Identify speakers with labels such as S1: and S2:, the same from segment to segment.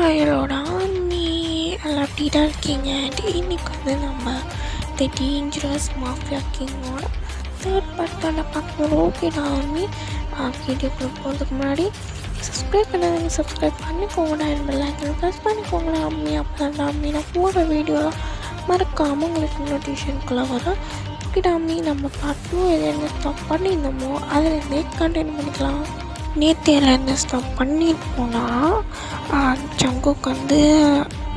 S1: ஹலோட நீ எல்லாம் எப்படி தான் இருக்கீங்க? இன்னைக்கு வந்து நம்ம தி டேஞ்சரஸ் மாஃபியா கிங்கோட தேர்ட் பார்ட்டால் பார்க்கணும். ஓகே டாமி வீடியோக்குள்ளே போகிறதுக்கு முன்னாடி சப்ஸ்கிரைப் பண்ணிக்கோங்க. பெல்லைக்கன் ப்ரெஸ் பண்ணிக்கோங்க அம்மி. அப்போ தான் டாமி நான் போகிற வீடியோலாம் மறக்காமல் உங்களுக்கு நோட்டிஃபிகேஷனுக்குள்ளே வரும். ஓகே டாமி நம்ம பார்ட் 2 எதுலேருந்து ஸ்டாப் பண்ணியிருந்தோமோ அதிலேருந்தே கண்டினியூ பண்ணிக்கலாம். நேற்றையிலேருந்து ஸ்டாப் பண்ணியிருப்போன்னா ஜங்குக்கு வந்து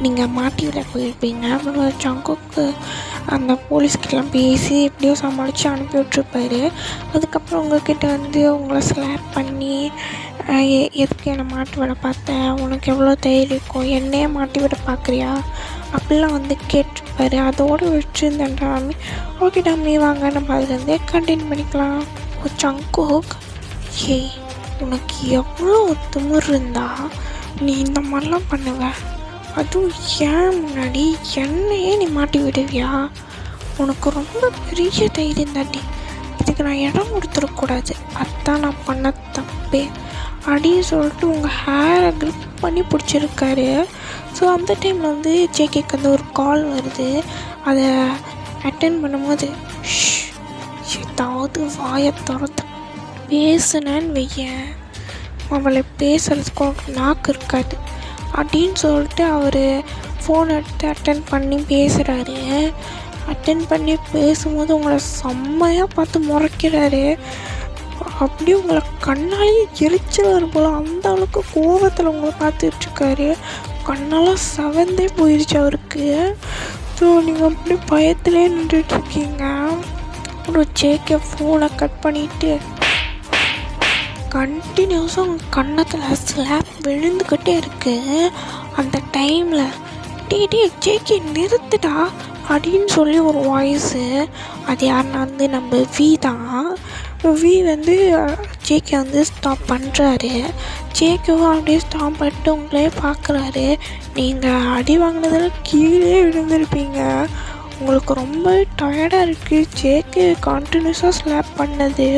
S1: நீங்கள் மாட்டி விட போயிருப்பீங்க. அப்புறம் ஜங்குக்கு அந்த போலீஸ்கிட்டலாம் பேசி எப்படியோ சமாளித்து அனுப்பி விட்ருப்பாரு. அதுக்கப்புறம் உங்கள்கிட்ட வந்து உங்களை ஸ்லாப் பண்ணி எதுக்கு என்னை மாட்டி விட பார்த்தேன், உனக்கு எவ்வளோ தைரியம் இருக்கும், என்னையே மாட்டி விட பார்க்குறியா அப்படிலாம் வந்து கேட்டிருப்பாரு. அதோடு விட்டுருந்தேன் டாமி. ஓகே டாமி வாங்க நம்ம அதுலேருந்தே கண்டினியூ பண்ணிக்கலாம். ஜங்குக் ஏய் உனக்கு எவ்வளோ திமிரு இருந்தா நீ இந்த மாதிரிலாம் பண்ணுவ? அதுவும் ஏன் முன்னாடி என்னையே நீ மாட்டி விடுவியா? உனக்கு ரொம்ப பெரிய தைரியம் தாண்டி. இதுக்கு நான் இடம் கொடுத்துடக்கூடாது, அதுதான் நான் பண்ண தப்பே அப்படின்னு சொல்லிட்டு உங்கள் ஹேரை க்ரிப் பண்ணி பிடிச்சிருக்காரு. ஸோ அந்த டைமில் வந்து ஜேகேக்கு வந்து ஒரு கால் வருது. அதை அட்டென்ட் பண்ணும்போது ஏதாவது வாயை திறந்து பேசுனேன்னு வையன், அவளை பேசுகிறதுக்கு உனக்கு நாக்கு இருக்காது அப்படின்னு சொல்லிட்டு அவர் ஃபோன் எடுத்து அட்டன் பண்ணி பேசுகிறாரு. அட்டன் பண்ணி பேசும்போது உங்களை செம்மையாக பார்த்து முறைக்கிறாரு. அப்படியே உங்களை கண்ணாலேயே எரிச்சல் வரும் போல் அந்த அளவுக்கு கோபத்தில் உங்களை பார்த்துட்ருக்காரு. கண்ணெல்லாம் செவந்தே போயிடுச்சு அவருக்கு. ஸோ நீங்கள் அப்படி பயத்திலே நின்றுட்டுருக்கீங்க. ஒரு ஜேகே ஃபோனை கட் பண்ணிவிட்டு கண்டினியூஸாக உங்கள் கன்னத்தில் ஸ்லாப் விழுந்துக்கிட்டே இருக்குது. அந்த டைமில் டே ஜேகே நிறுத்துடா அப்படின்னு சொல்லி ஒரு வாய்ஸு. அது யாருன்னா வந்து நம்ம வி தான். வி வந்து ஜேகே வந்து ஸ்டாப் பண்ணுறாரு. ஜேகேவும் அப்படியே ஸ்டாப் பண்ணிட்டு உங்களே பார்க்குறாரு. நீங்கள் அடி வாங்கினதில் கீழே விழுந்திருப்பீங்க. உங்களுக்கு ரொம்ப டயர்டாக இருக்குது ஜேகே கண்டினியூஸாக ஸ்லாப் பண்ணது.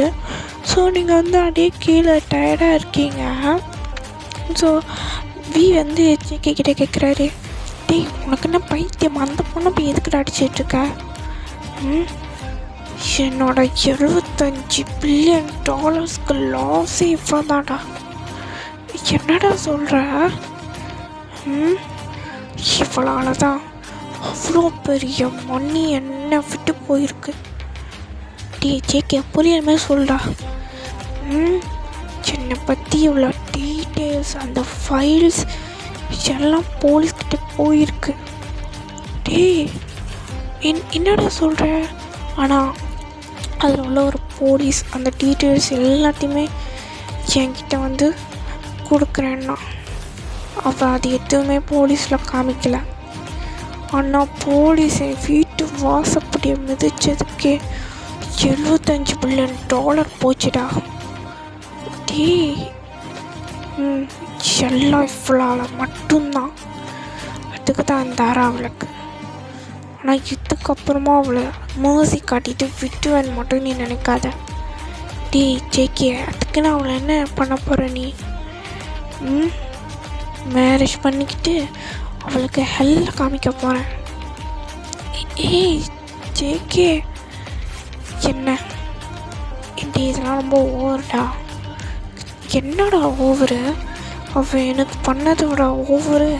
S1: ஸோ நீங்கள் வந்து அப்படியே கீழே டயர்டாக இருக்கீங்க. ஸோ வி வந்து ஜேகே கிட்டே கேட்குறாரு, டேய் உனக்கு என்ன பைத்தியம், அந்த பொண்ணை போய் எதுக்கிட்ட அடிச்சிட்ருக்க? என்னோட $75 பில்லியன் லாஸே இவ்வளோ தான்டா. என்னடா சொல்கிற? இவ்வளோ தான் அவ்வளோ பெரிய மணி என்ன விட்டு போயிருக்கு. டே ஜேகே புரியுற மாதிரி சொல்டா. என்னை பற்றி இவ்வளோ டீட்டெயில்ஸ் அந்த ஃபைல்ஸ் எல்லாம் போலீஸ்கிட்ட போயிருக்கு. டே என்னடா சொல்கிற? ஆனால் அதில் உள்ள ஒரு போலீஸ் அந்த டீட்டெயில்ஸ் எல்லாத்தையுமே என்கிட்ட வந்து கொடுக்குறேன்னா அவள் அது எதுவுமே போலீஸில் காமிக்கலை. ஆனால் போலீஸ் என் வீட்டு வாசப்படியை மிதிச்சதுக்கே $75 பில்லியன் போச்சுடா. டே எல்லாம் இவ்வளோ மட்டும்தான். அதுக்கு தான் அந்த அவளுக்கு. ஆனால் இதுக்கப்புறமா அவளை மர்சி காட்டிட்டு விட்டுவேன் மட்டும் நீ நினைக்காத. டே ஜேகே அதுக்கு நான் அவளை என்ன பண்ண போகிற நீ? மேரேஜ் பண்ணிக்கிட்டு அவளுக்கு ஹெல்ல காமிக்க போகிறேன். ஏய் ஜேகே என்ன இதெல்லாம் ரொம்ப ஓவர்டா. என்னடா ஓவரு? அவள் எனக்கு பண்ணதோட ஓவரு.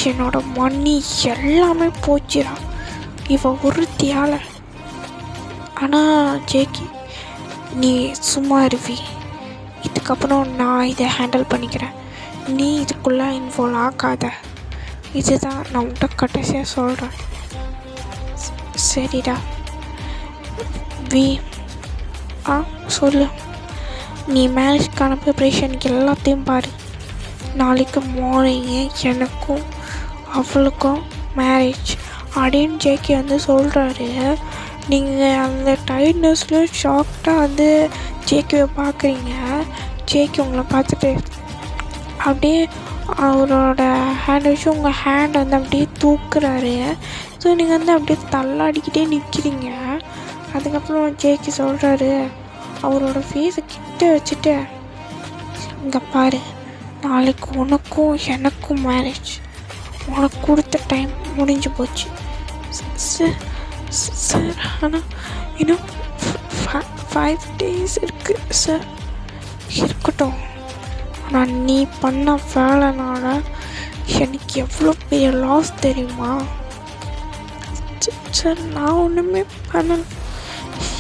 S1: என்னோட மணி எல்லாமே போச்சுடா இவள் ஒருத்தியால். ஆனால் ஜேகே நீ சும்மா இருவி, இதுக்கப்புறம் நான் இதை ஹேண்டில் பண்ணிக்கிறேன், நீ இதுக்குள்ளே இன்வால்வ் ஆகாத. இதுதான் நான் உன்கிட்ட கடைசியாக சொல்கிறேன். சரிடா வி சொல்லு. நீ மேரேஜ்க்கான ப்ரிப்ரேஷனுக்கு எல்லாத்தையும் பாரு. நாளைக்கு மார்னிங்கு எனக்கும் அவளுக்கும் மேரேஜ் அப்படின்னு ஜேகே வந்து சொல்கிறாரு. நீங்கள் அந்த டைட்னஸ்லேயும் ஷாக்டாக வந்து ஜேகேவை பார்க்குறீங்க. ஜேகே உங்களை பார்த்துட்டு அப்படியே அவரோட ஹேண்ட் வச்சு உங்கள் ஹேண்ட் வந்து அப்படியே தூக்குறாரு. ஸோ நீங்கள் வந்து அப்படியே தள்ளாடிக்கிட்டே நிற்கிறீங்க. அதுக்கப்புறம் ஜேகே சொல்கிறாரு, அவரோட ஃபேஸை கிட்ட வச்சுட்டு, இங்கே பாரு நாளைக்கு உனக்கும் எனக்கும் மேரேஜ். உனக்கு கொடுத்த டைம் முடிஞ்சு போச்சு சார். சார் ஆனால் இன்னும் 5 days இருக்குது சார். இருக்கட்டும், ஆனால் நீ பண்ண வேலைனால எனக்கு எவ்வளோ பெரிய லாஸ் தெரியுமா? சார் நான் ஒன்றுமே பண்ணல,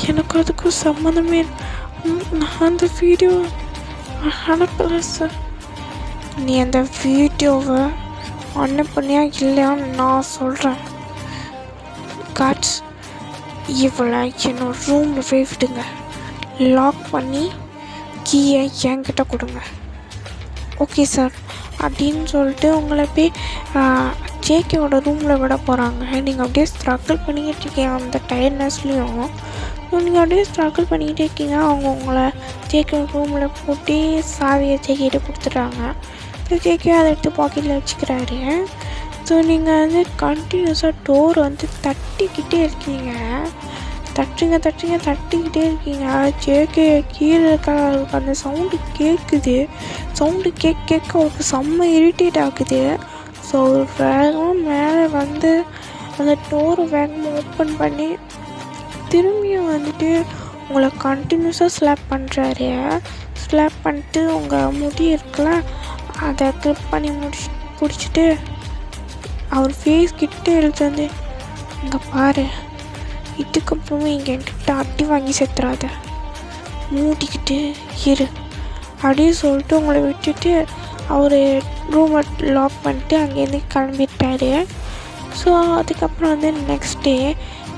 S1: எனக்கு அதுக்கும் சம்மந்தமே. நான் அந்த வீடியோ அனுப்பலை சார். நீ அந்த வீடியோவை அனுப்புனியா இல்லையான்னு நான் சொல்கிறேன். காட்ஸ், இவளை என்னோட ரூமில் போய் விடுங்க, லாக் பண்ணி கீயை என்கிட்ட கொடுங்க. ஓகே சார் அப்படின்னு சொல்லிட்டு உங்களை போய் ஜேகேவோட ரூமில் விட போகிறாங்க. நீங்கள் அப்படியே ஸ்ட்ரகிள் பண்ணிக்கிட்டு இருக்கீங்க அந்த டயர்ட்னஸ்லேயும். நீங்கள் அப்படியே ஸ்ட்ரகிள் பண்ணிக்கிட்டே இருக்கீங்க. அவங்க உங்களை ஜேகே ரூமில் போட்டு சாவியை ஜேகேட்ட கொடுத்துட்றாங்க. ஸோ ஜேகே அதை எடுத்து பாக்கெட்டில் வச்சுக்கிறாரு. ஸோ நீங்கள் வந்து கண்டினியூஸாக டோர் வந்து தட்டிக்கிட்டே இருக்கீங்க. தட்டிக்கிட்டே இருக்கீங்க. ஜேகே கீழே இருக்க அந்த சவுண்டு கேட்குது. சவுண்டு கேட்க அவருக்கு செம்ம இரிட்டேட் ஆகுது. ஸோ ஒரு வேகமாக மேலே வந்து அந்த டோரை வேகமாக ஓப்பன் பண்ணி திரும்பியும் வந்துட்டு உங்களை கண்டினியூஸாக ஸ்லாப் பண்ணுறாரு. ஸ்லாப் பண்ணிட்டு உங்கள் முடி இருக்குல்ல அதை கிளிப் பண்ணி பிடிச்சிட்டு அவர் ஃபேஸ் கிட்ட எடுத்து வந்து, இங்கே பாரு, இதுக்கப்புறமே இங்கே என்கிட்ட அடி வாங்கி செத்துறாத, மூடிக்கிட்டு இரு அப்படின்னு சொல்லிட்டு உங்களை விட்டுட்டு அவர் ரூமை லாக் பண்ணிட்டு அங்கேருந்து கிளம்பிட்டாரு. ஸோ அதுக்கப்புறம் வந்து நெக்ஸ்ட் டே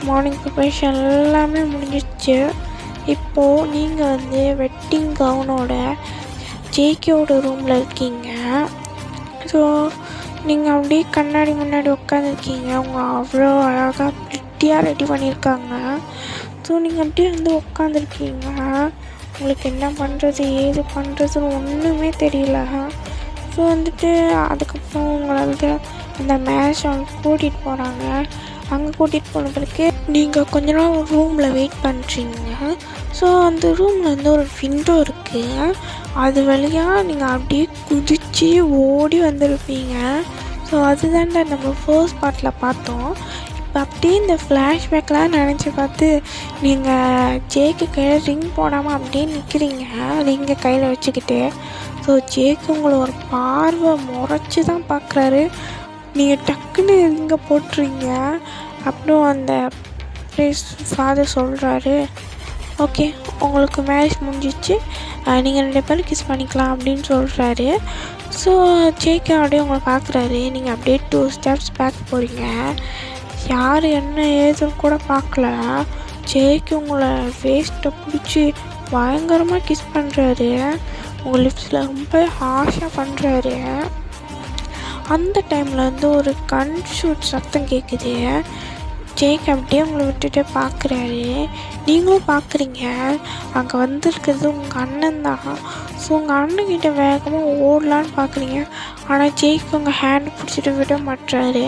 S1: மார்னிங் ப்ரிப்பரேஷன் எல்லாமே முடிஞ்சிடுச்சு. இப்போது நீங்கள் வந்து வெட்டிங் கவுனோட ஜேகேவோட ரூமில் இருக்கீங்க. ஸோ நீங்கள் அப்படியே கண்ணாடி முன்னாடி உட்காந்துருக்கீங்க. அவங்க அவ்வளோ அழகாக ப்ரிட்டியாக ரெடி பண்ணியிருக்காங்க. ஸோ நீங்கள் அப்படியே வந்து உட்காந்துருக்கீங்க. உங்களுக்கு என்ன பண்ணுறது ஏது பண்ணுறதுன்னு ஒன்றுமே தெரியல. ஸோ வந்துட்டு அதுக்கப்புறம் உங்களை வந்து அந்த மேரேஜ் அவங்க கூட்டிகிட்டு போகிறாங்க. அங்கே கூட்டிகிட்டு போன பிறகு நீங்கள் கொஞ்ச நாள் ரூமில் வெயிட் பண்ணுறீங்க. ஸோ அந்த ரூமில் வந்து ஒரு விண்டோ இருக்குது. அது வழியாக நீங்கள் அப்படியே குதித்து ஓடி வந்திருப்பீங்க. ஸோ அதுதான்டா நம்ம ஃபர்ஸ்ட் பார்ட்டில் பார்த்தோம். இப்போ அப்படியே இந்த ஃப்ளாஷ்பேக்லாம் நினச்சி பார்த்து நீங்கள் ஜேக்கு கையில் ரிங் போடாமல் அப்படியே நிற்கிறீங்க, ரிங்கை கையில் வச்சுக்கிட்டு. ஸோ ஜேக்கு உங்களை ஒரு பார்வை முறைச்சி தான் பார்க்குறாரு. நீங்கள் டக்குன்னு ரிங்கை போட்டுறீங்க. அப்புறம் அந்த ஃபாதர் சொல்கிறாரு, ஓகே உங்களுக்கு மேரேஜ் முடிஞ்சிச்சு, நீங்கள் 2 பேரும் கிஸ் பண்ணிக்கலாம் அப்படின்னு சொல்கிறாரு. ஸோ ஜேகே அப்படியே உங்களை பார்க்குறாரு. நீங்கள் அப்படியே 2 steps பேக் போகிறீங்க. யார் என்ன ஏதுன்னு கூட பார்க்கல. ஜேகே உங்களை வேஸ்ட்டை பிடிச்சி பயங்கரமாக கிஸ் பண்ணுறாரு. உங்கள் லிப்ஸில் ரொம்ப ஹார்ஷாக பண்ணுறாரு. அந்த டைமில் வந்து ஒரு கன் ஷூட் சத்தம் கேட்குது. ஜேக் அப்படியே உங்களை விட்டுட்டு பார்க்குறாரு. நீங்களும் பார்க்குறீங்க. அங்கே வந்திருக்கிறது உங்கள் அண்ணன் தான். ஸோ உங்கள் அண்ணன்கிட்ட வேகமாக ஓடலான்னு பார்க்குறீங்க. ஆனால் ஜேக் உங்கள் ஹேண்டை பிடிச்சிட்டு விட மாட்டுறாரு.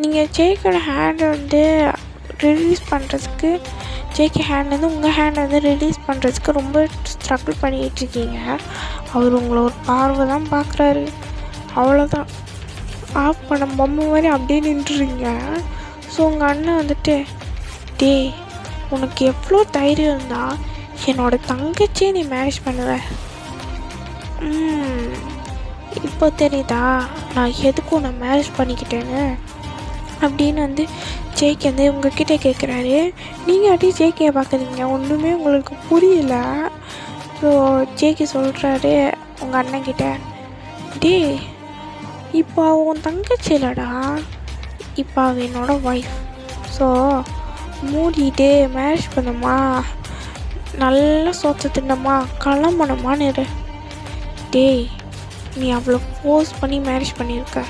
S1: நீங்கள் ஜேக்கோட ஹேண்டை வந்து ரிலீஸ் பண்ணுறதுக்கு, ஜேகே ஹேண்ட்லேருந்து உங்கள் ஹேண்டை வந்து ரிலீஸ் பண்ணுறதுக்கு ரொம்ப ஸ்ட்ரகிள் பண்ணிகிட்டு இருக்கீங்க. அவர் உங்களை ஒரு பார்வை தான் பார்க்குறாரு. அவ்வளோதான், ஆஃப் பண்ண பொம்மை மாதிரி அப்படியே நின்றுறீங்க. ஸோ உங்கள் அண்ணன் வந்துட்டு, டேய் உனக்கு எவ்வளோ தைரியம் இருந்தால் என்னோடய தங்கச்சியை நீ மேரேஜ் பண்ணுவ? இப்போ தெரியுதா நான் எதுக்கு உன்னை மேரேஜ் பண்ணிக்கிட்டேன்னு அப்படின்னு வந்து ஜேகே வந்து உங்ககிட்ட கேட்குறாரு. நீங்கள் அப்படியே ஜேகேயை பார்க்குறீங்க, ஒன்றுமே உங்களுக்கு புரியல. ஸோ ஜேகே சொல்கிறாரு உங்கள் அண்ணன்கிட்ட, டேய் இப்போ உன் தங்கச்சி இல்லைடா, இப்போ அவள் என்னோட ஒய்ஃப். ஸோ மூடிட்டு மேரேஜ் பண்ணமா, நல்லா சோத்து தின்னமா, கிளம்பணுமான்னு இரு. டேய் நீ அவ்வளோ ஃபோர்ஸ் பண்ணி மேரேஜ் பண்ணியிருக்க,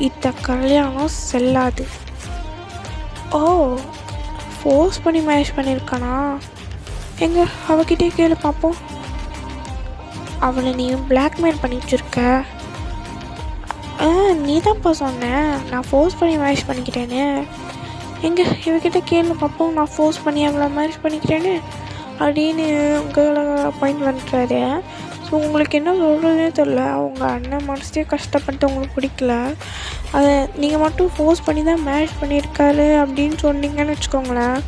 S1: இந்த கல்யாணம் செல்லாது. ஓ ஃபோர்ஸ் பண்ணி மேரேஜ் பண்ணியிருக்கானா? எங்க அவகிட்டே கேளு பார்ப்போம். அவளை நீ பிளாக்மெயில் பண்ணி வச்சுருக்க. நீ தான்ப்பா சொன்ன நான் ஃபோர்ஸ் பண்ணி மேரேஜ் பண்ணிக்கிட்டேன்னு. எங்கே இவகிட்ட கேளு பார்ப்போம், நான் ஃபோர்ஸ் பண்ணி அவளை மேரேஜ் பண்ணிக்கிட்டேன்னு அப்படின்னு உங்களை பாயிண்ட் பண்ணுறாரு. ஸோ உங்களுக்கு என்ன சொல்கிறதுனே தெரில. அவங்க அண்ணன் மனசே கஷ்டப்பட்டு உங்களுக்கு பிடிக்கல. அதை நீங்கள் மட்டும் ஃபோர்ஸ் பண்ணி தான் மேரேஜ் பண்ணியிருக்காரு அப்படின்னு சொன்னீங்கன்னு வச்சுக்கோங்களேன்,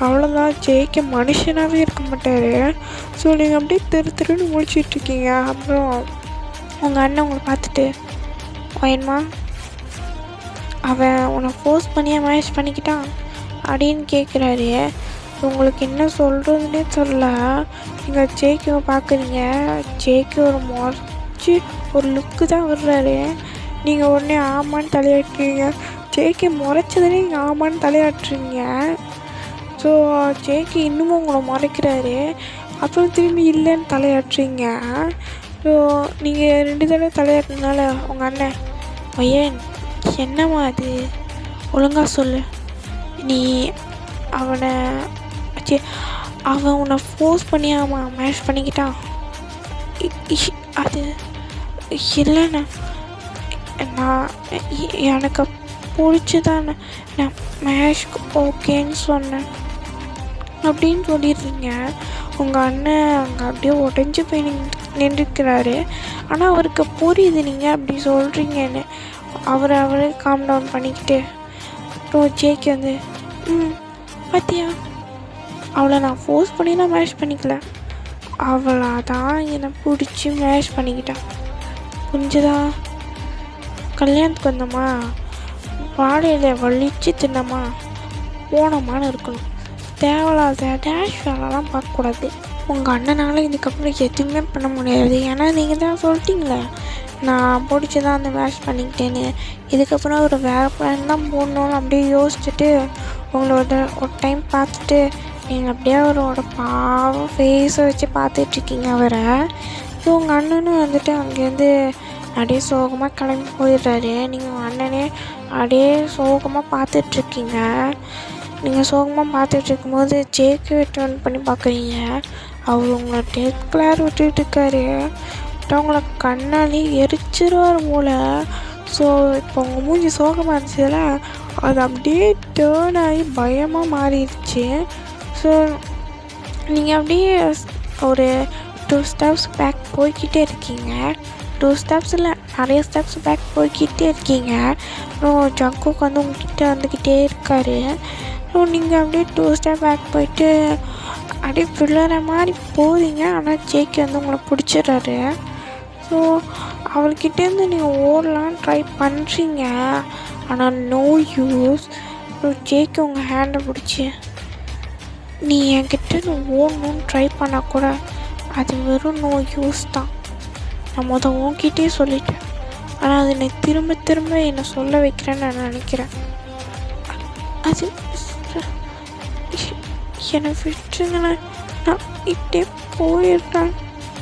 S1: அவ்வளோதான். ஜெயிக்க மனுஷனாகவே இருக்க மாட்டார். ஸோ நீங்கள் அப்படியே திருன்னு முழிச்சிட்ருக்கீங்க. அப்புறம் உங்கள் அண்ணன் உங்களை பார்த்துட்டு, பையன்மா அவன் உன்னை ஃபோர்ஸ் பண்ணியே மேரேஜ் பண்ணிக்கிட்டான் அப்படின்னு கேட்குறாரு. உங்களுக்கு என்ன சொல்கிறதுனே தெரில. நீங்கள் ஜேகேவை பார்க்குறீங்க. ஜேகே ஒரு முறைச்சி ஒரு லுக்கு தான் விடுறாரு. நீங்கள் உடனே ஆமான்னு தலையாட்டுறீங்க. ஜேகே முறைச்சதுனே நீங்கள் ஆமான்னு தலையாட்டுறீங்க. ஸோ ஜேகே இன்னமும் உங்களை முறைக்கிறாரு. அப்புறம் திரும்பி இல்லைன்னு தலையாட்டுறீங்க. ஸோ நீங்கள் 2 தடவை தலையாட்டினால உங்கள் அண்ணன், பையன் என்னம்மா அது, ஒழுங்காக சொல்லு, நீ அவன் உன்னை ஃபோர்ஸ் பண்ணியாமா மேரேஜ் பண்ணிக்கிட்டான்? அது இல்லைண்ணா, நான் எனக்கு பிடிச்சிதான் நான் மேரேஜ்க்கு ஓகேன்னு சொன்னேன் அப்படின்னு சொல்லிடுறீங்க. உங்கள் அண்ணன் அங்கே அப்படியே உடஞ்சி போய் நின்றுக்கிறாரு. ஆனால் அவருக்கு புரியுது நீங்கள் அப்படி சொல்கிறீங்கன்னு. அவரே காம் டவுன் பண்ணிக்கிட்டு அப்புறம் ஜேகே வந்து, பார்த்தியா, அவளை நான் ஃபோர்ஸ் பண்ணி தான் மேரேஜ் பண்ணிக்கல, அவளை தான் என்னை பிடிச்சி மேரேஜ் பண்ணிக்கிட்டான், புரிஞ்சுதா? கல்யாணத்துக்கு வந்தோமா, வாழையில வலிச்சு தின்னமா போனோமான்னு இருக்கணும். தேவையில்லாத டேஷ் வேலைலாம் பார்க்கக்கூடாது. உங்கள் அண்ணனால் இதுக்கப்புறம் எதுவுமே பண்ண முடியாது. ஏன்னா நீங்கள் தான் சொல்லிட்டீங்களே நான் பிடிச்சி தான் அந்த மேரேஜ் பண்ணிக்கிட்டேன்னு. இதுக்கப்புறம் ஒரு வேறு பிளான் தான் போடணும்னு அப்படியே யோசிச்சுட்டு உங்களோட ஒரு டைம் பார்த்துட்டு நீங்கள் அப்படியே அவரோட பாவம் ஃபேஸை வச்சு பார்த்துட்ருக்கீங்க அவரை. ஸோ உங்கள் அண்ணனும் வந்துட்டு அங்கேருந்து அப்படியே சோகமாக கிளம்பி போயிடுறாரு. நீங்கள் உங்கள் அண்ணனே அப்படியே சோகமாக பார்த்துட்ருக்கீங்க. நீங்கள் சோகமாக பார்த்துட்ருக்கும்போது ஜேகே டர்ன் பண்ணி பார்க்குறீங்க. அவர் உங்களை டெத் கிளார் விட்டுட்டு இருக்காரு. உங்களை கண்ணாலே எரிச்சிருவார் போல். ஸோ இப்போ உங்கள் மூஞ்சி சோகமாக இருந்துச்சுல, அது அப்படியே டேர்ன் ஆகி பயமாக மாறிடுச்சு. ஸோ நீங்கள் அப்படியே ஒரு 2 ஸ்டெப்ஸ் பேக் போய்கிட்டே இருக்கீங்க. 2 ஸ்டெப்ஸ் இல்லை, நிறைய ஸ்டெப்ஸ் பேக் போய்கிட்டே இருக்கீங்க. அப்புறம் ஜங்குக்கு வந்து உங்ககிட்ட வந்துக்கிட்டே இருக்கார். ஸோ நீங்கள் அப்படியே 2 ஸ்டெப் பேக் போயிட்டு அப்படியே விழுற மாதிரி போகிறீங்க. ஆனால் ஜேகே வந்து உங்களை பிடிச்சிடுறாரு. ஸோ அவர்கிட்டேருந்து நீங்கள் ஓடலான்னு ட்ரை பண்ணுறீங்க. ஆனால் நோ யூஸ். ஜேகே உங்கள் ஹேண்டை பிடிச்சி, நீ என்கிட்ட ஓடணுன்னு ட்ரை பண்ணால் கூட அது வெறும் நோ யூஸ் தான். நான் உன்கிட்டே சொல்லிட்டேன். ஆனால் அது என்னை திரும்ப என்னை சொல்ல வைக்கிறேன்னு நான் நினைக்கிறேன். அது என்னை விட்டுருங்கண்ணே, நான் இப்படியே போயிடுறேன்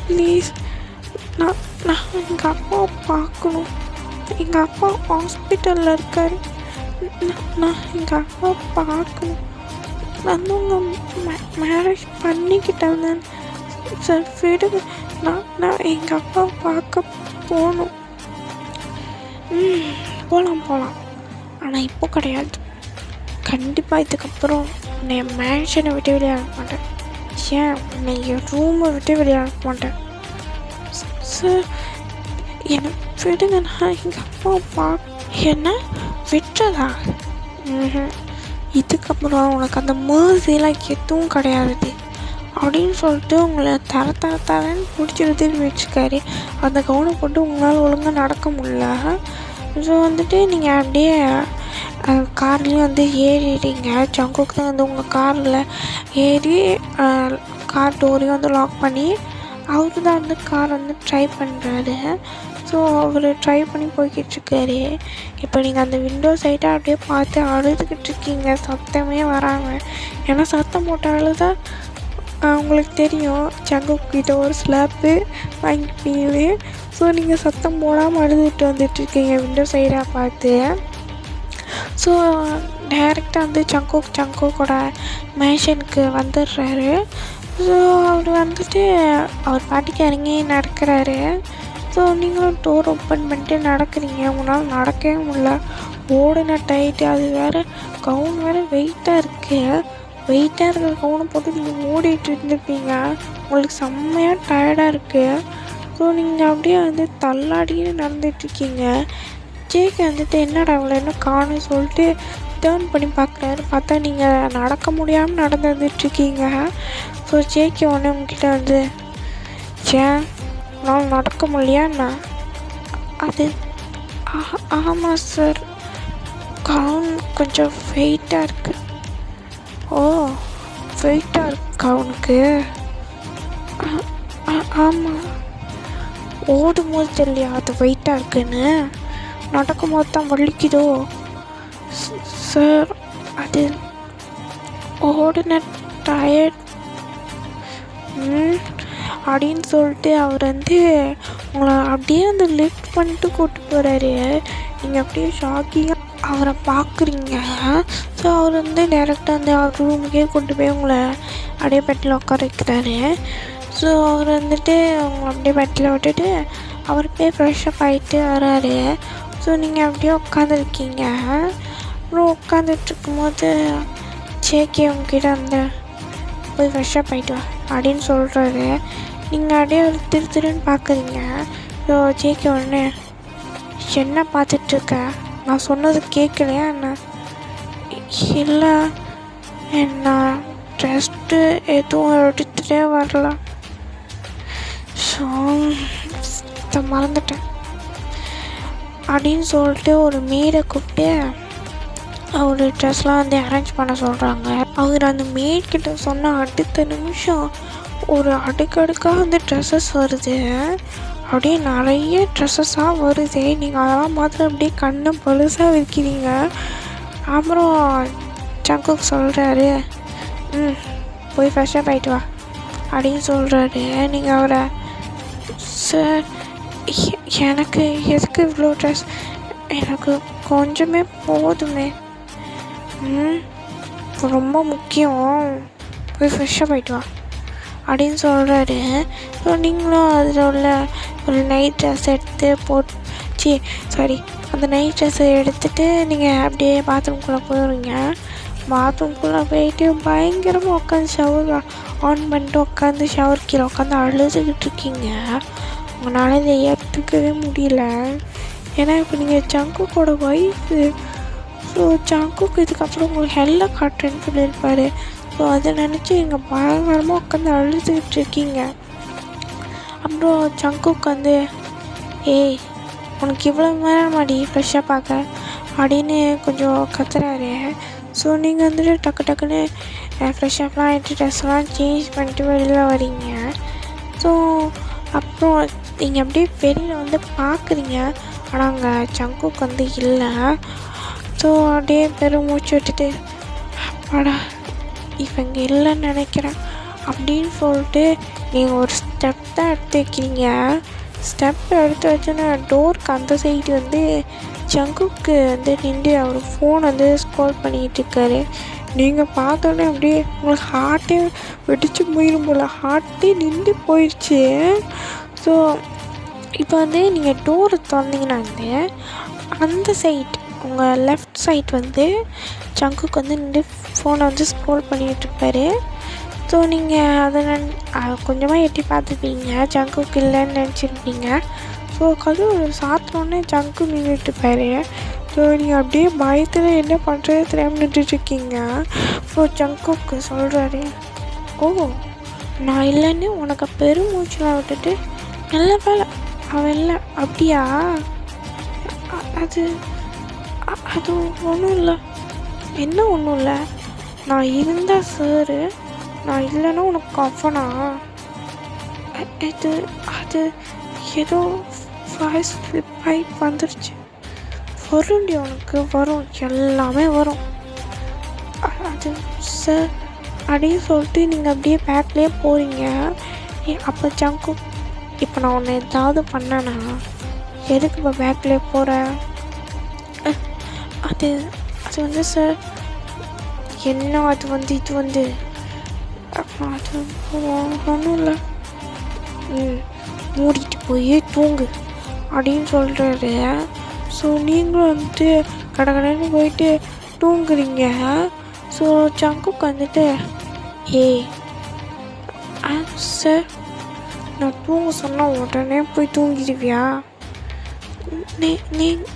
S1: ப்ளீஸ். நான் எங்கள் அப்பாவை பார்க்கணும். எங்கள் அப்பா ஹாஸ்பிட்டலில் இருக்கார். நான் எங்கள் அப்பாவை பார்க்கணும். வந்து உங்கள் மேரேஜ் பண்ணிக்கிட்டேன் தான் சார், விடுங்க. நான் எங்கள் அப்பாவை பார்க்க போகணும். போகலாம். ஆனால் இப்போ கிடையாது. கண்டிப்பாக இதுக்கப்புறம் உன்னை என் மேன்ஷனை விட்டு வெளியாக மாட்டேன். ஏன் உன்னை என் ரூமை விட்டு வெளியாக மாட்டேன். சார் என்னை விடுங்க, நான் எங்கள் அப்பாவை என்ன விட்டுறதா? இதுக்கப்புறம் உனக்கு அந்த மர்சிலாம் எதுவும் கிடையாது அப்படின்னு சொல்லிட்டு உங்களை தரன்னு பிடிச்சிருதுன்னு வச்சுக்காரு. அந்த கவுனை போட்டு உங்களால் ஒழுங்காக நடக்க முடியல. ஸோ வந்துட்டு நீங்கள் அப்படியே கார்லேயும் வந்து ஏறிடுறீங்க. ஜங்குக்கு தான் வந்து உங்கள் காரில் ஏறி கார் டோரையும் வந்து லாக் பண்ணி அவரு தான் வந்து கார் வந்து ட்ரை பண்ணுறாரு. ஸோ அவர் ட்ரை பண்ணி போய்கிட்ருக்காரு. இப்போ நீங்கள் அந்த விண்டோ சைடாக அப்படியே பார்த்து அழுதுகிட்டு இருக்கீங்க, சத்தமே வராமல். ஏன்னா சத்தம் போட்டாலும் தான் உங்களுக்கு தெரியும் ஜங்குக்கிட்ட ஒரு ஸ்லாப்பு வாங்கிப்பீங்களே. ஸோ நீங்கள் சத்தம் போடாமல் அழுதுகிட்டு வந்துட்டுருக்கீங்க விண்டோ சைடாக பார்த்து. ஸோ டைரெக்டாக வந்து ஜங்குக்கோட மேன்ஷனுக்கு வந்துடுறாரு. ஸோ அவர் வந்துட்டு அவர் பாட்டிக்கு இறங்கி நடக்கிறாரு. ஸோ நீங்களும் டோர் ஓப்பன் பண்ணிட்டு நடக்கிறீங்க. உங்களால் நடக்கவே முடியல, ஓடின டைட்டு. அது வேறு கவுன் வேறு வெயிட்டாக இருக்குது. வெயிட்டாக இருக்கிற கவுனை போட்டு நீங்கள் ஓடிட்டு இருந்துருப்பீங்க. உங்களுக்கு செம்மையாக டயர்டாக இருக்குது. ஸோ நீங்கள் அப்படியே வந்து தள்ளாடின்னு நடந்துகிட்ருக்கீங்க. ஜேகே வந்துட்டு என்னடா அவளை என்ன காணும்னு சொல்லிட்டு டேர்ன் பண்ணி பார்க்குறாரு. பார்த்தா நீங்கள் நடக்க முடியாமல் நடந்து வந்துட்டுருக்கீங்க. ஸோ ஜேகே உடனே உங்ககிட்ட வந்து ஏன் நான் நடக்க முடியலையாண்ணா? அது ஆமாம் சார், கவுன் கொஞ்சம் வெயிட்டாக இருக்குது. ஓ, வெயிட்டாக இருக்கு கவுனுக்கு? ஆமாம். ஓடும்போது தெரியலையா அது வெயிட்டாக இருக்குன்னு? நடக்கும்போது தான் வலிக்குதோ? சார் அது ஓடுன டயர்ட் அப்படின்னு சொல்லிட்டு அவர் வந்து உங்களை அப்படியே வந்து லிஃப்ட் பண்ணிட்டு கூப்பிட்டு போகிறாரு. நீங்கள் அப்படியே ஷாக்கிங்காக அவரை பார்க்குறீங்க. ஸோ அவர் வந்து டேரெக்டாக வந்து அவர் ரூமுக்கே கூப்பிட்டு போய் உங்களை அப்படியே பெட்டில் உட்கார வைக்கிறாரு. ஸோ அவர் வந்துட்டு அவங்க அப்படியே பெட்டில் விட்டுட்டு அவர் போய் ஃப்ரெஷ்ஷப் ஆகிட்டு வராரு. ஸோ நீங்கள் அப்படியே உட்காந்துருக்கீங்க. அப்புறம் உட்காந்துட்ருக்கும்போது ஜேகே உங்ககிட்ட வந்து போய் ஃப்ரெஷ்ஷப் ஆகிட்டு வா அப்படின்னு சொல்கிறாரு. நீங்கள் அப்படியே திருன்னு பார்க்குறீங்க. ஸோ ஜேகே உடனே என்ன பார்த்துட்ருக்க? நான் சொன்னது கேட்கலையா என்ன? இல்லை, நான் ட்ரெஸ்ட்டு எதுவும் எடுத்துகிட்டே வரல. ஸோ இதை மறந்துட்டேன் அப்படின்னு சொல்லிட்டு ஒரு மேடை கூப்பிட்டு அவர் ட்ரெஸ்லாம் வந்து அரேஞ்ச் பண்ண சொல்கிறாங்க. அவர் அந்த மேட்கிட்ட சொன்ன அடுத்த நிமிஷம் ஒரு அடுக்கடுக்காக வந்து ட்ரெஸ்ஸஸ் வருது. அப்படியே நிறைய ட்ரெஸ்ஸஸாக வருது. நீங்கள் அதெல்லாம் மாத்திரம் அப்படியே கண்ணை பழுசாக வைக்கிறீங்க. அப்புறம் ஜங்குக் சொல்கிறாரு, போய் ஃப்ரெஷ்ஷப் ஆகிட்டு வா அப்படின்னு சொல்கிறாரு. நீங்கள் அவரை சார் எனக்கு எதுக்கு இவ்வளோ ட்ரெஸ்? எனக்கு கொஞ்சமே போதுமே. ரொம்ப முக்கியம், போய் ஃப்ரெஷ்ஷாக போயிட்டு வா அப்படின்னு சொல்கிறாரு. ஸோ நீங்களும் அதில் உள்ள ஒரு நைட் ட்ரெஸ் எடுத்து அந்த நைட் ட்ரெஸ்ஸை எடுத்துகிட்டு நீங்கள் அப்படியே பாத்ரூம்குள்ளே போயிடுவீங்க. பாத்ரூம்குள்ளே போயிட்டு பயங்கரமாக உட்காந்து ஷவர் ஆன் பண்ணிட்டு உட்காந்து ஷவர் கீழே உட்காந்து அழுதுகிட்டு இருக்கீங்க. உங்களால் இதை ஏற்றுக்கவே முடியல. ஏன்னா இப்போ நீங்கள் ஜங்குக்கோட ஒய்ஃபு. ஸோ ஜங்குக்கு இதுக்கப்புறம் உங்களுக்கு ஹெல்லை காட்டுறேன்னு சொல்லியிருப்பார். ஸோ அதை நினச்சி நீங்கள் பயங்கரமாக உட்காந்து அழுதுகிட்டு இருக்கீங்க. அப்புறம் ஜங்குக்கு வந்து ஏய் உனக்கு இவ்வளோ நேரம் மாடி ஃப்ரெஷ்ஷாக பார்க்க அப்படின்னு கொஞ்சம் கத்துறாரு. ஸோ நீங்கள் வந்துட்டு டக்குன்னு ஃப்ரெஷ்ஷப்லாம் ஆகிட்டு ட்ரெஸ்லாம் சேஞ்ச் பண்ணிட்டு வெளியில் வரீங்க. ஸோ அப்புறம் நீங்கள் அப்படியே வெளியில் வந்து பார்க்குறீங்க. ஆனால் அங்கே ஜங்குக்கு வந்து இல்லை. ஸோ அப்படியே பெரும் மூச்சு விட்டுட்டு அப்பாடா இவங்க இல்லைன்னு நினைக்கிறேன் அப்படின்னு சொல்லிட்டு நீங்கள் ஒரு ஸ்டெப் தான் எடுத்து வைக்கிறீங்க. ஸ்டெப் எடுத்து வச்சோன்னா டோருக்கு அந்த சைடு வந்து ஜங்குக்கு வந்து நின்று அவர் ஃபோன் வந்து ஸ்க்ரோல் பண்ணிக்கிட்டு இருக்காரு. நீங்கள் பார்த்தோன்னே அப்படியே உங்களுக்கு ஹார்ட்டே வெடிச்சு போயிடும் போல். ஹார்ட்டே நின்று போயிடுச்சு. ஸோ இப்போ வந்து நீங்கள் டோரை திறந்தீங்கன்னா வந்து அந்த சைட் உங்கள் லெஃப்ட் சைட் வந்து ஜங்குக்கு வந்து நின்று ஃபோனை வந்து ஸ்க்ரோல் பண்ணிகிட்ருப்பாரு. ஸோ நீங்கள் அதை கொஞ்சமாக எட்டி பார்த்துப்பீங்க. ஜங்குக்கு இல்லைன்னு நினச்சிருப்பீங்க. ஸோ கதவு சாத்தினோடனே ஜங்கு நின்றுட்டுருப்பாரு. ஸோ நீங்கள் அப்படியே பயத்தில் என்ன பண்ணுறது தெரியாமல் நின்றுட்டுருக்கீங்க. ஸோ ஜங்குக்கு சொல்கிறாரு, ஓ நான் இல்லைன்னு உனக்கு பெருமூச்செலாம் விட்டுட்டு நல்ல வேலை அவன் இல்லை அப்படியா? அது அது ஒன்றும் இல்லை. என்ன ஒன்றும் இல்லை? நான் இருந்தால் சார், நான் இல்லைன்னா உனக்கு கஃபனா? அது ஏதோ வாய்ஸ் ஃப்ளிப் ஆகி வந்துருச்சு. வரும்டி உனக்கு வரும், எல்லாமே வரும். அது சார் அப்படின்னு சொல்லிட்டு நீங்கள் அப்படியே பேக்லேயே போகிறீங்க. அப்போ ஜங்கு இப்போ நான் ஒன்று ஏதாவது பண்ணேன்னா எதுக்கு இப்போ பேக்லேயே போகிறேன்? அது வந்து சார் என்ன அது வந்து இது வந்து அது ஒன்றும் இல்லை. மூடிட்டு போய் தூங்கு அப்படின்னு சொல்கிறாரு. ஸோ நீங்களும் வந்துட்டு கடகடன்னு போயிட்டு தூங்குறீங்க. ஸோ ஜங்குக்கு வந்துட்டு ஏய் சார் நான் தூங்க சொன்னால் உடனே போய் தூங்கிடுவியா?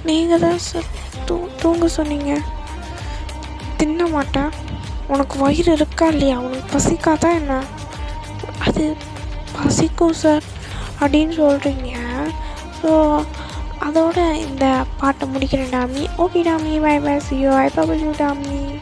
S1: நீங்கள் தான் சார் தூங்க சொன்னீங்க. தின்ன மாட்டேன். உனக்கு வயிறு இருக்கா இல்லையா? உனக்கு பசிக்காதா என்ன? அது பசிக்கும் சார் அப்படின்னு சொல்கிறீங்க. ஸோ அதோட இந்த பாட்டை முடிக்கிறேன் Tommy. Okay Tommy, bye bye, see you, I love you Tommy.